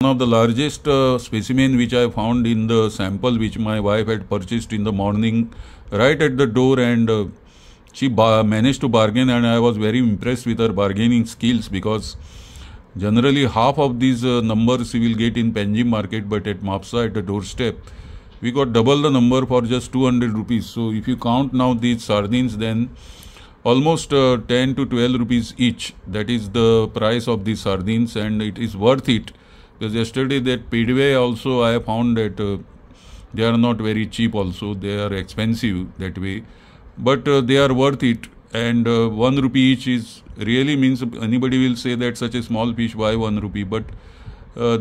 One of the largest specimen which I found in the sample which my wife had purchased in the morning right at the door, and she managed to bargain, and I was very impressed with her bargaining skills, because generally half of these numbers we will get in Panjim market, but at Mapsa at the doorstep we got double the number for just 200 rupees. So if you count now these sardines, then almost 10 to 12 rupees each, that is the price of these sardines, and it is worth it. Because yesterday that Pedway also I found that they are not very cheap also, they are expensive that way, but they are worth it. And 1 rupee each is really means anybody will say that such a small fish, why 1 rupee, but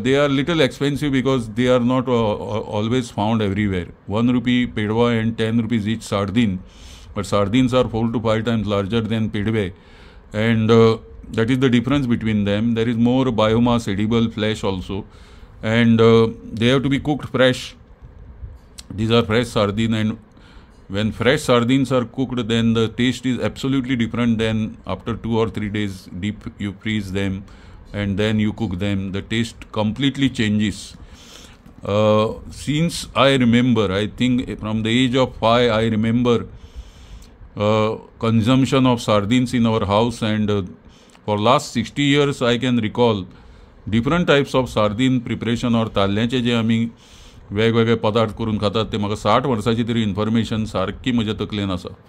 they are little expensive because they are not always found everywhere. 1 rupee Pedwa and 10 rupees each sardine, but sardines are 4 to 5 times larger than Pedway, and that is the difference between them. There is more biomass edible flesh also, and they have to be cooked fresh. These are fresh sardine, and when fresh sardines are cooked, then the taste is absolutely different than after 2 or 3 days deep you freeze them and then you cook them. The taste completely changes. Since I remember, I think from the age of 5, I remember consumption of sardines in our house, and for last 60 years I can recall different types of sardine preparation or ताल्ल्याचे जे आम्ही वेगवेगळे पदार्थ करून खातात ते म्हाका 60 वर्सांची तरी information सारकी म्हज्या तकलेन आसा.